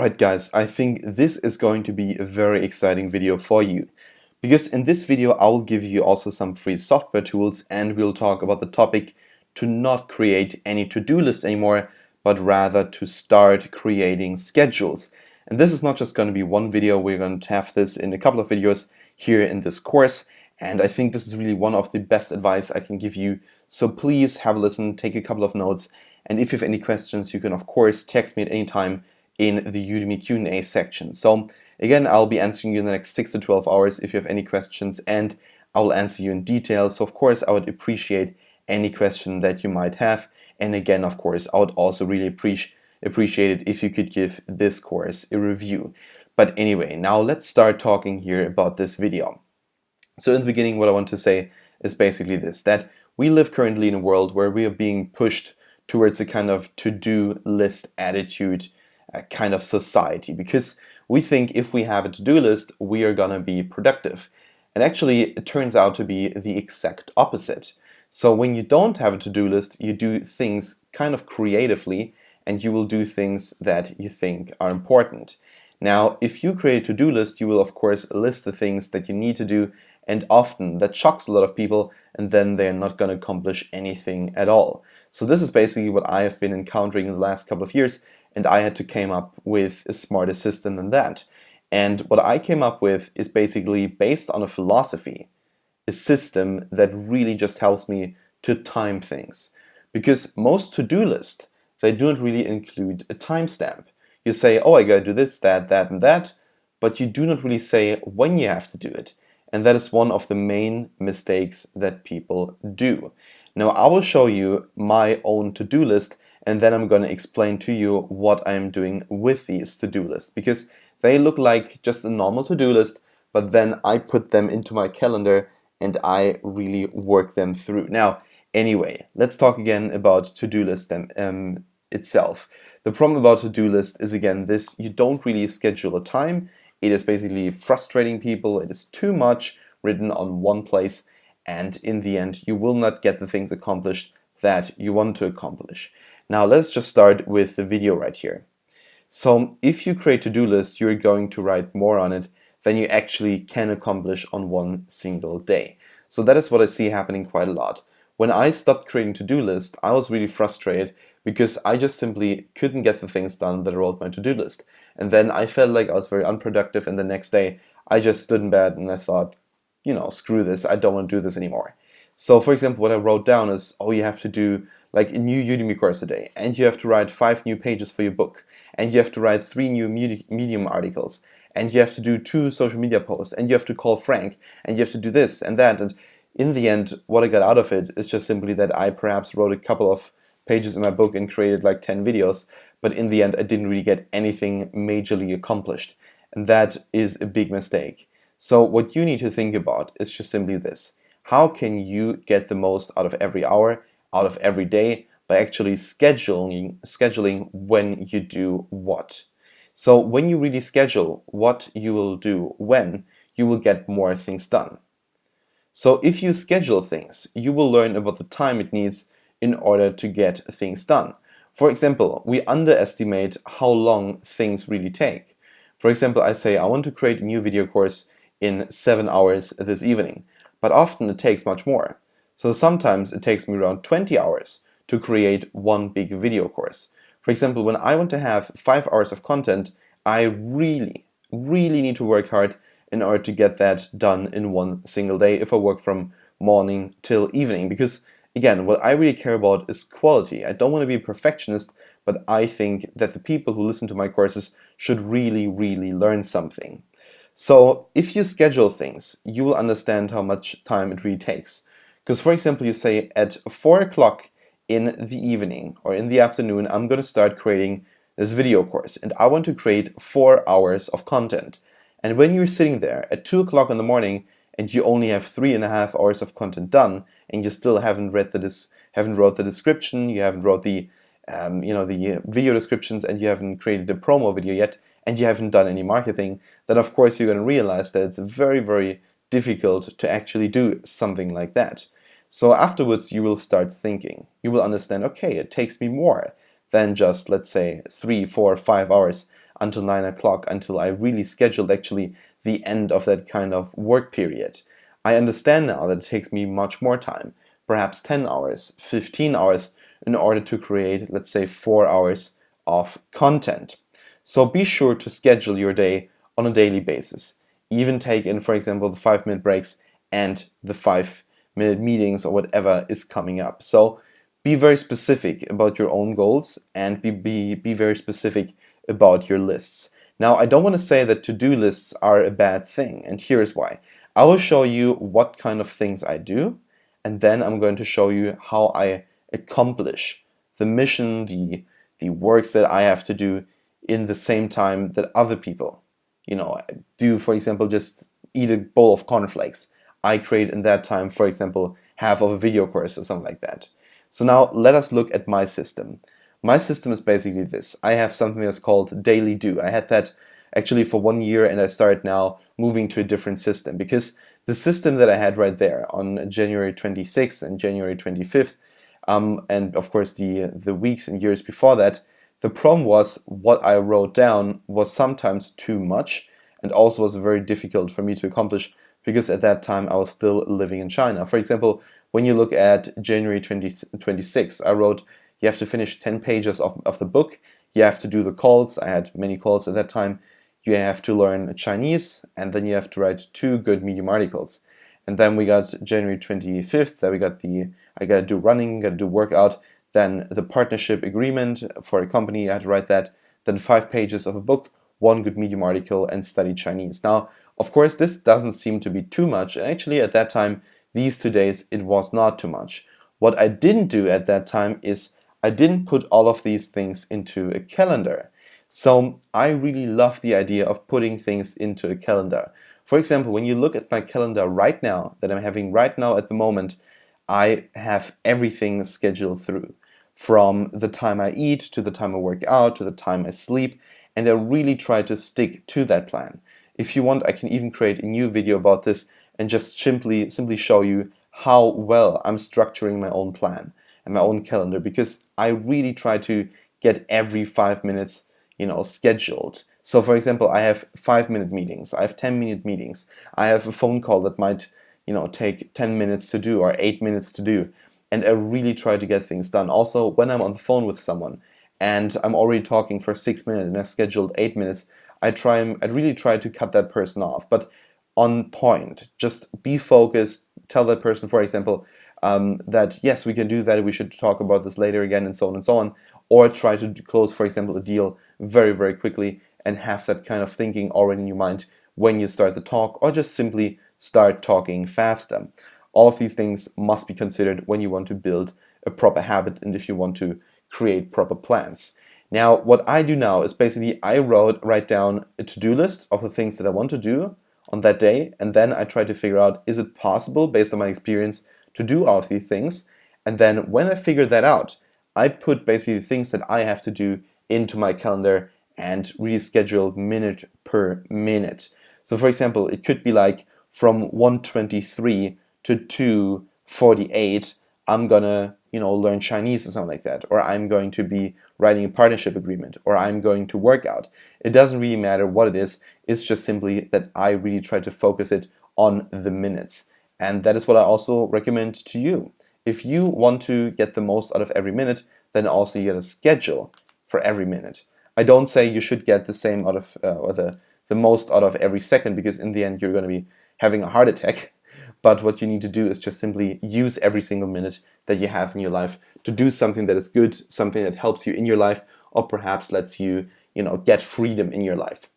Alright guys, I think this is going to be a very exciting video for you, because in this video I will give you also some free software tools, and we'll talk about the topic to not create any to-do lists anymore, but rather to start creating schedules. And this is not just going to be one video, we're going to have this in a couple of videos here in this course, and I think this is really one of the best advice I can give you. So please have a listen, take a couple of notes, and if you have any questions you can of course text me at any time in the Udemy Q&A section. So again, I'll be answering you in the next 6 to 12 hours if you have any questions, and I will answer you in detail. So of course I would appreciate any question that you might have, and again of course I would also really appreciate it if you could give this course a review. But anyway, now let's start talking here about this video. So in the beginning, what I want to say is basically this, that we live currently in a world where we are being pushed towards a kind of to-do list attitude kind of society, because we think if we have a to-do list we are gonna be productive, and actually it turns out to be the exact opposite. So when you don't have a to-do list, you do things kind of creatively, and you will do things that you think are important. Now if you create a to-do list, you will of course list the things that you need to do, and often that shocks a lot of people, and then they're not going to accomplish anything at all. So this is basically what I have been encountering in the last couple of years, and I had to come up with a smarter system than that. And what I came up with is basically based on a philosophy, a system that really just helps me to time things. Because most to-do lists, they don't really include a timestamp. You say, oh, I gotta do this, that, and that, but you do not really say when you have to do it. And that is one of the main mistakes that people do. Now I will show you my own to-do list, and then I'm going to explain to you what I'm doing with these to-do lists, because they look like just a normal to-do list, but then I put them into my calendar and I really work them through. Now anyway, let's talk again about to-do list itself. The problem about to-do list is again this: you don't really schedule a time. It is basically frustrating people. It is too much written on one place, and in the end you will not get the things accomplished that you want to accomplish. Now let's just start with the video right here. So if you create to-do lists, you're going to write more on it than you actually can accomplish on one single day. So that is what I see happening quite a lot. When I stopped creating to-do lists, I was really frustrated because I just simply couldn't get the things done that I wrote my to-do list. And then I felt like I was very unproductive, and the next day I just stood in bed and I thought, you know, screw this, I don't want to do this anymore. So for example, what I wrote down is, oh, you have to do like a new Udemy course a day, and you have to write 5 new pages for your book, and you have to write 3 new Medium articles, and you have to do 2 social media posts, and you have to call Frank, and you have to do this and that. And in the end, what I got out of it is just simply that I perhaps wrote a couple of pages in my book and created like 10 videos, but in the end I didn't really get anything majorly accomplished, and that is a big mistake. So what you need to think about is just simply this: how can you get the most out of every hour, out of every day, by actually scheduling when you do what. So when you really schedule what you will do when, you will get more things done. So if you schedule things, you will learn about the time it needs in order to get things done. For example, we underestimate how long things really take. For example, I say I want to create a new video course in 7 hours this evening, but often it takes much more. So sometimes it takes me around 20 hours to create one big video course. For example, when I want to have 5 hours of content, I really need to work hard in order to get that done in one single day if I work from morning till evening, because again, what I really care about is quality. I don't want to be a perfectionist, but I think that the people who listen to my courses should really learn something. So if you schedule things, you will understand how much time it really takes. Because for example, you say at 4 o'clock in the evening or in the afternoon, I'm going to start creating this video course, and I want to create 4 hours of content. And when you're sitting there at 2 o'clock in the morning and you only have 3.5 hours of content done, and you still haven't wrote the description, you haven't wrote the the video descriptions, and you haven't created a promo video yet, and you haven't done any marketing, then of course you're going to realize that it's very difficult to actually do something like that. So afterwards you will start thinking, you will understand, okay, it takes me more than just, let's say, 3, 4, 5 hours. until 9 o'clock, until I really scheduled actually the end of that kind of work period. I understand now that it takes me much more time, perhaps 10 hours, 15 hours, in order to create, let's say, 4 hours of content. So be sure to schedule your day on a daily basis. Even take in, for example, the 5-minute breaks and the 5-minute meetings or whatever is coming up. So be very specific about your own goals and be very specific about your lists. Now, I don't want to say that to-do lists are a bad thing, and here is why. I will show you what kind of things I do, and then I'm going to show you how I accomplish the mission, the works that I have to do in the same time that other people, do. For example, just eat a bowl of cornflakes. I create in that time, for example, half of a video course or something like that. So now let us look at my system. My system is basically this. I have something that's called Daily Do. I had that actually for 1 year, and I started now moving to a different system, because the system that I had right there on January 26th and January 25th, and of course the weeks and years before that, the problem was what I wrote down was sometimes too much, and also was very difficult for me to accomplish, because at that time I was still living in China. For example, when you look at January 26th, I wrote, you have to finish 10 pages of the book, you have to do the calls. I had many calls at that time. You have to learn Chinese, and then you have to write 2 good Medium articles. And then we got January 25th, then we got I gotta do running, gotta do workout, then the partnership agreement for a company, I had to write that, then 5 pages of a book, 1 good Medium article, and study Chinese. Now, of course, this doesn't seem to be too much, and actually at that time, these 2 days, it was not too much. What I didn't do at that time is I didn't put all of these things into a calendar. So I really love the idea of putting things into a calendar. For example, when you look at my calendar right now, that I'm having right now at the moment, I have everything scheduled through. From the time I eat, to the time I work out, to the time I sleep, and I really try to stick to that plan. If you want, I can even create a new video about this and just simply show you how well I'm structuring my own plan and my own calendar, because I really try to get every 5 minutes scheduled. So for example, I have 5-minute meetings, I have 10-minute meetings, I have a phone call that might take 10 minutes to do or 8 minutes to do, and I really try to get things done. Also, when I'm on the phone with someone and I'm already talking for 6 minutes and I scheduled 8 minutes, I really try to cut that person off, but on point. Just be focused, tell that person, for example, that yes, we can do that, we should talk about this later again, and so on and so on. Or try to close, for example, a deal very, very quickly, and have that kind of thinking already in your mind when you start the talk, or just simply start talking faster. All of these things must be considered when you want to build a proper habit and if you want to create proper plans. Now, what I do now is basically I write down a to-do list of the things that I want to do on that day, and then I try to figure out, is it possible, based on my experience, to do all of these things? And then when I figure that out, I put basically the things that I have to do into my calendar and reschedule minute per minute. So for example, it could be like from 1:23 to 2:48, I'm gonna learn Chinese or something like that, or I'm going to be writing a partnership agreement, or I'm going to work out. It doesn't really matter what it is, it's just simply that I really try to focus it on the minutes. And that is what I also recommend to you. If you want to get the most out of every minute, then also you get a schedule for every minute. I don't say you should get the same out of, or the most out of every second, because in the end you're going to be having a heart attack. But what you need to do is just simply use every single minute that you have in your life to do something that is good, something that helps you in your life, or perhaps lets you, get freedom in your life.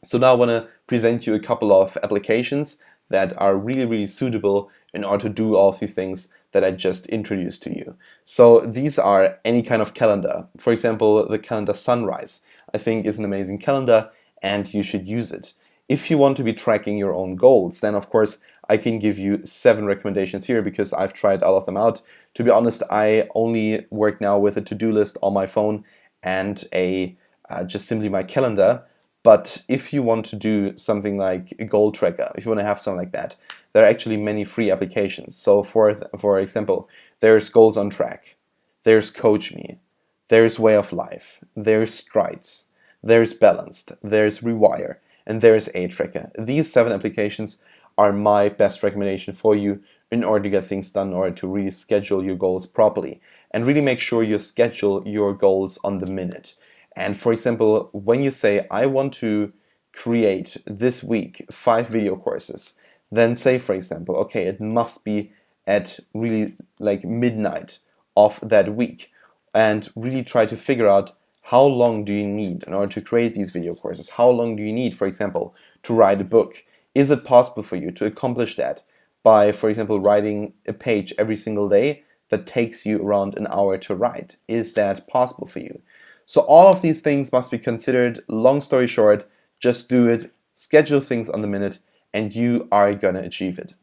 So now I want to present you a couple of applications that are really, really suitable in order to do all of these things that I just introduced to you. So these are any kind of calendar. For example, the calendar Sunrise, I think, is an amazing calendar, and you should use it. If you want to be tracking your own goals, then of course I can give you 7 recommendations here, because I've tried all of them out. To be honest, I only work now with a to-do list on my phone and just simply my calendar. But if you want to do something like a goal tracker, if you want to have something like that, there are actually many free applications. So for example, there's Goals on Track, there's Coach Me, there's Way of Life, there's Strides, there's Balanced, there's Rewire, and there's A-Tracker. These 7 applications are my best recommendation for you in order to get things done, in order to really schedule your goals properly, and really make sure you schedule your goals on the minute. And for example, when you say, I want to create this week 5 video courses, then say, for example, okay, it must be at really like midnight of that week, and really try to figure out how long do you need in order to create these video courses. How long do you need, for example, to write a book? Is it possible for you to accomplish that by, for example, writing a page every single day that takes you around an hour to write? Is that possible for you? So all of these things must be considered. Long story short, just do it, schedule things on the minute, and you are gonna achieve it.